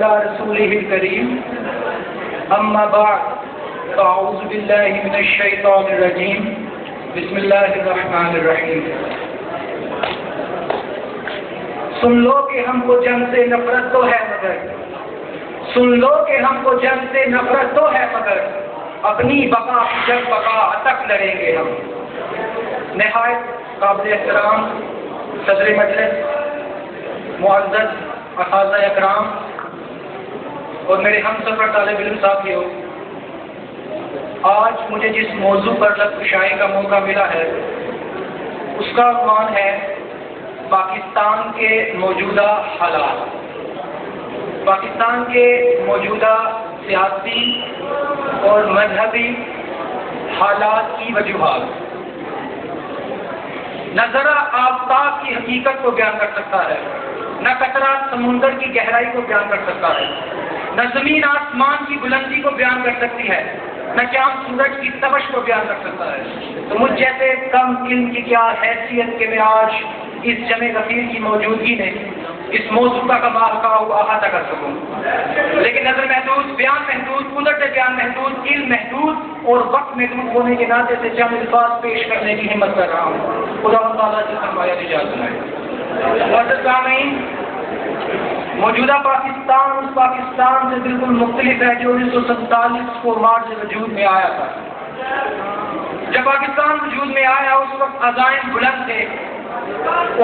وعلى رسوله الكريم اما بعد فاعوذ بالله من الشیطان الرجیم بسم اللہ الرحمن الرحیم سن لو کہ ہم کو جنگ سے نفرت تو ہے مگر سن لو کہ ہم کو جنگ سے نفرت تو ہے مگر اپنی بقا کی جنگ بقا تک لڑیں گے ہم. نہایت قابل احترام صدر مجلس، معزز اساتذہ اکرام اور میرے ہم سفر طالب علم ساتھیوں، آج مجھے جس موضوع پر لفظ کشائی کا موقع ملا ہے اس کا عنوان ہے پاکستان کے موجودہ حالات. پاکستان کے موجودہ سیاسی اور مذہبی حالات کی وجوہات. نہ ذرا آفتاب کی حقیقت کو بیان کر سکتا ہے، نہ قطرہ سمندر کی گہرائی کو بیان کر سکتا ہے، نہ زمین آسمان کی بلندی کو بیان کر سکتی ہے، نہ چاند سورج کی تبش کو بیان کر سکتا ہے. تو مجھ جیسے کم علم کی کیا حیثیت کہ میں آج اس جمع غفیر کی موجودگی نے اس موضوع کا احاطہ کر سکوں. لیکن نظر محدود، بیان محدود، قدرت بیان محدود، علم محدود اور وقت محدود ہونے کے ناطے سے چند الفاظ پیش کرنے کی ہمت کر رہا ہوں. خدا تعالیٰ سے فرمایا اجازت ہے. معزز سامعین، موجودہ پاکستان اس پاکستان سے بالکل مختلف ہے جو 1947 کو مارچ وجود میں آیا تھا. جب پاکستان وجود میں آیا اس وقت عزائم بلند تھے،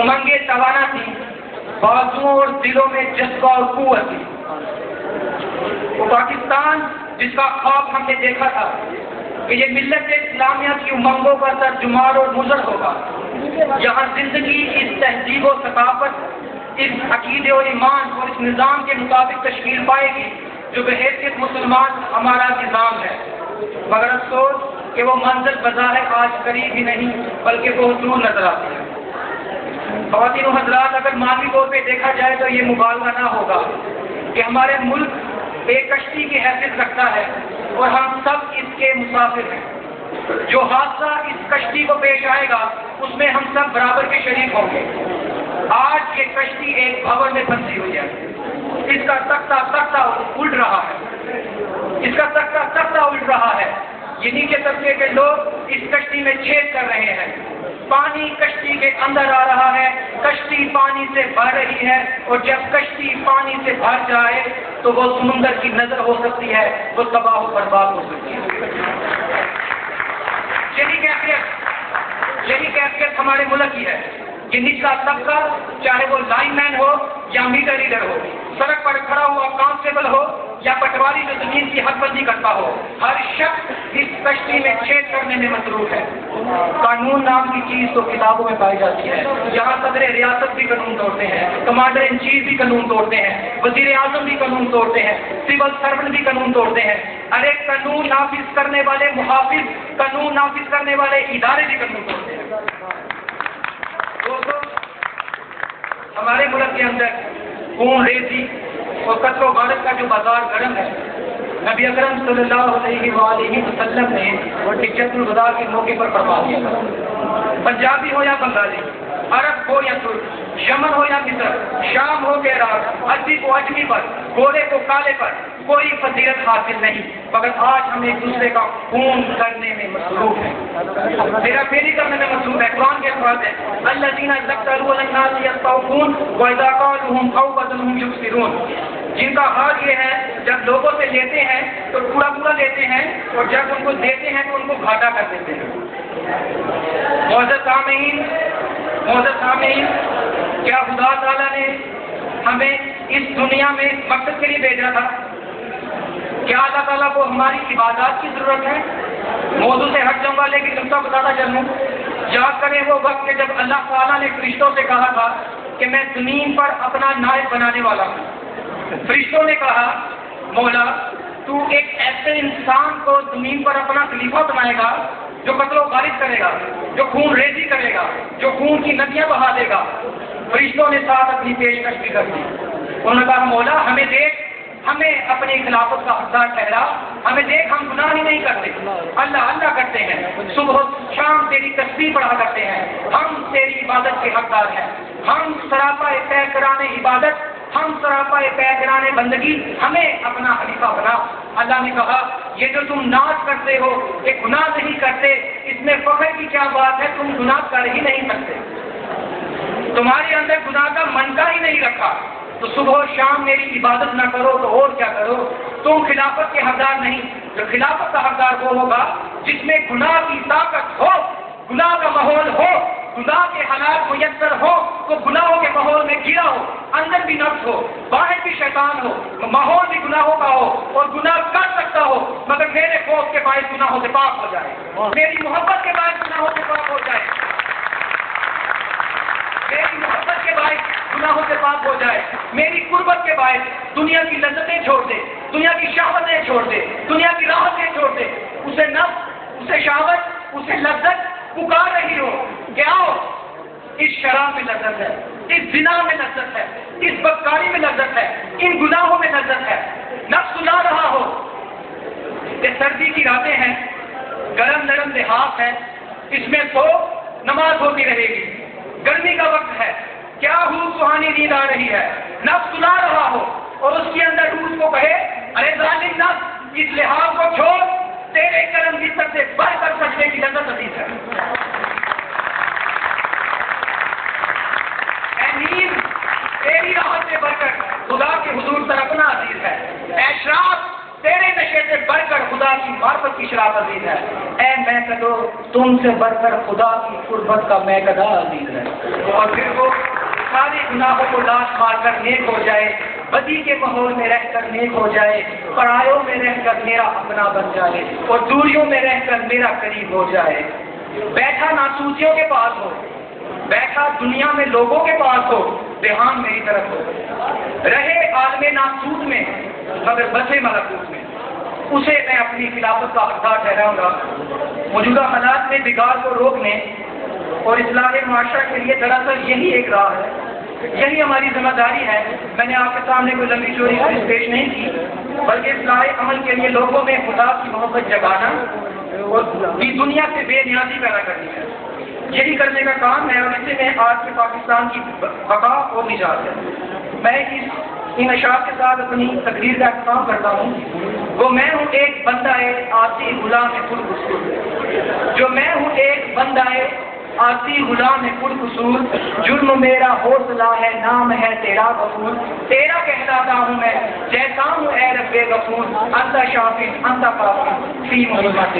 امنگیں توانا تھی، بازوؤں اور دلوں میں جذبہ اور قوت تھی. وہ پاکستان جس کا خواب ہم نے دیکھا تھا کہ یہ ملت اسلامیہ کی امنگوں کا ترجمان اور مظہر ہوگا، جہاں زندگی اس تہذیب و ثقافت، اس عقیدے اور ایمان اور اس نظام کے مطابق تشکیل پائے گی جو بحیثیت مسلمان ہمارا نظام ہے. مگر افسوس کہ وہ منزل بظاہر آج قریب ہی نہیں بلکہ بہت دور نظر آتی ہے. خواتین و حضرات، اگر مالی طور پہ دیکھا جائے تو یہ مبالغہ نہ ہوگا کہ ہمارے ملک ایک کشتی کی حیثیت رکھتا ہے اور ہم سب اس کے مسافر ہیں. جو حادثہ اس کشتی کو پیش آئے گا اس میں ہم سب برابر کے شریک ہوں گے. آج یہ کشتی ایک بھور میں پھنسی ہوئی ہے، اس کا تختہ الٹ رہا ہے، اس کا تختہ الٹ رہا ہے. یہ نیچے طبقے کے لوگ اس کشتی میں چھید کر رہے ہیں. پانی کشتی کے اندر آ رہا ہے، کشتی پانی سے بھر رہی ہے، اور جب کشتی پانی سے بھر جائے تو وہ سمندر کی نظر ہو سکتی ہے، وہ تباہ و برباد ہو سکتی ہے. یہی کیفیت ہمارے ملک کی ہے کہ نچلا طبقہ، چاہے وہ لائن مین ہو یا میٹر ریڈر ہو، سڑک پر کھڑا ہوا کانسٹیبل ہو یا پٹواری جو زمین کی حد بندی کرتا ہو، ہر شخص اس کشتی میں چھید کرنے میں مصروف ہے. قانون نام کی چیز تو کتابوں میں پائی جاتی ہے. یہاں صدر ریاست بھی قانون توڑتے ہیں، کمانڈر ان چیف بھی قانون توڑتے ہیں، وزیر اعظم بھی قانون توڑتے ہیں، سول سرونٹ بھی قانون توڑتے ہیں. ارے قانون نافذ کرنے والے محافظ، قانون نافذ کرنے والے ادارے بھی قانون توڑتے ہیں. ہمارے ملک کے اندر خون ریزی اور قتل و غارت کا جو بازار گرم ہے، نبی اکرم صلی اللہ علیہ وآلہ وسلم نے حجۃ الوداع کے موقع پر فرما دیا تھا. پنجابی ہو یا بنگالی، عرب ہو یا ترک، یمن ہو یا مصر، شام ہو کہ عراق، عربی کو عجمی پر، گورے کو کالے پر کوئی فضیلت حاصل نہیں، مگر آج ہم ایک دوسرے کا خون کرنے میں مصروف ہیں، ہیرا پھیری کرنے میں مصروف ہے. قرآن کے الفاظ ہیں الذین یقتلون الناس یستوفون واذا قالوهم قوۃ یبصرون. جن کا حال یہ ہے جب لوگوں سے لیتے ہیں تو پورا لیتے ہیں اور جب ان کو دیتے ہیں تو ان کو گھاٹا کر دیتے ہیں. معزز سامعین، کیا خدا تعالیٰ نے ہمیں اس دنیا میں اس مقصد کے لیے بھیجا تھا؟ کیا اللہ تعالیٰ کو ہماری عبادات کی ضرورت ہے؟ موضوع سے ہٹ جاؤں گا لیکن نقطہ بتاتا چلوں. یاد کریں وہ وقت کہ جب اللہ تعالیٰ نے فرشتوں سے کہا تھا کہ میں زمین پر اپنا نائب بنانے والا ہوں. فرشتوں نے کہا مولا تو ایک ایسے انسان کو زمین پر اپنا خلیفہ بنائے گا جو قتل و غارت کرے گا، جو خون ریزی کرے گا، جو خون کی ندیاں بہا دے گا. فرشتوں نے ساتھ اپنی پیشکش بھی کر دی. انہوں نے کہا مولا ہمیں دیکھ، ہمیں اپنی خلافت کا حقدار ٹھہرا، ہمیں دیکھ ہم گناہ ہی نہیں کرتے، اللہ کرتے ہیں، صبح شام تیری تسبیح پڑھا کرتے ہیں، ہم تیری عبادت کے حقدار ہیں، ہم سراپا طے کران عبادت ہم سراپا پیغران بندگی ہمیں اپنا خلیفہ بنا۔ اللہ نے کہا یہ جو تم ناز کرتے ہو یہ گناہ نہیں کرتے، اس میں فخر کی کیا بات ہے، تم گناہ کر ہی نہیں سکتے، تمہارے اندر گناہ کا منشا ہی نہیں رکھا، تو صبح و شام میری عبادت نہ کرو تو اور کیا کرو، تم خلافت کے حقدار نہیں۔ جو خلافت کا حقدار وہ ہوگا جس میں گناہ کی طاقت ہو، گناہ کا ماحول ہو، گناہ کے حالات میسر ہو، تو گناہوں کے ماحول میں گرا ہو، اندر بھی نفس ہو، باہر بھی شیطان ہو، ماحول بھی گناہوں کا ہو اور گناہ کر سکتا ہو، مگر میرے خوف کے باعث گناہوں سے پاک ہو جائے، میری محبت کے باعث گناہوں سے پاک ہو جائے، میری محبت کے باعث گناہوں سے پاک ہو جائے، میری قربت کے باعث دنیا کی لذتیں چھوڑ دے، دنیا کی شہوتیں چھوڑ دے، دنیا کی راحتیں چھوڑ دے، اسے نفس، اسے شہوت، اسے لذت پکار رہی ہو کہ آؤ اس شراب میں لذت ہے، اس زنا میں لذت ہے، اس بدکاری میں لذت ہے، ان گناہوں میں لذت ہے، نفس سنا رہا ہو کہ سردی کی راتیں ہیں، گرم نرم لحاف ہے، اس میں تو نماز ہوتی رہے گی، گرمی کا وقت ہے، کیا روح سہانی نیند آ رہی ہے، نفس سنا رہا ہو اور اس کے اندر روح کو کہے ارے ظالم نفس اس لحاظ کو چھوڑ، تیرے کرم کی سب سے بڑھ کر سجدے کی لذت عزیز ہے۔ اے نیند تیری راحت سے بڑھ کر خدا کے حضور تڑپنا عزیز ہے، اے شراب تیرے نشے سے بڑھ کر خدا کی معرفت کی شراب عزیز ہے، اے میکدو تم سے بڑھ کر خدا کی قربت کا میکدہ عزیز ہے۔ اور پھر وہ سارے گناہوں کو لاش مار کر نیک ہو جائے، بدی کے ماحول میں رہ کر نیک ہو جائے، پڑھائیوں میں رہ کر میرا اپنا بن جائے اور دوریوں میں رہ کر میرا قریب ہو جائے، بیٹھا ناسوچیوں کے پاس ہو، بیٹھا دنیا میں لوگوں کے پاس ہو، دھیان میری طرف ہو، رہے عالم ناسوت میں مگر بسے ملکوت میں، اسے میں اپنی خلافت کا حقدار ٹھہراؤں گا۔ موجودہ حالات میں بگاڑ کو روکنے اور اصلاح معاشرہ کے لیے دراصل یہی ایک راہ ہے، یہی ہماری ذمہ داری ہے۔ میں نے آپ کے سامنے کوئی لمبی چوری پیش نہیں کی، بلکہ اصلاح عمل کے لیے لوگوں میں خدا کی محبت جگانا اور دنیا سے بے نیازی پیدا کرنی ہے، یہی کرنے کا کام ہے اور اسی میں آج کے پاکستان کی بقا اور نجات ہے۔ میں ان اشعار کے ساتھ اپنی تقریر کا اختتام کرتا ہوں۔ وہ میں ہوں ایک بندہ آسی غلام خود قصور، جو میں ہوں ایک بندہ آسی غلام خود قصور، جرم میرا حوصلہ ہے نام ہے تیرا غفور، تیرا کہلاتا ہوں میں جیسا ہوں اے رب غفور، انت شافی انت کافی فی محمد۔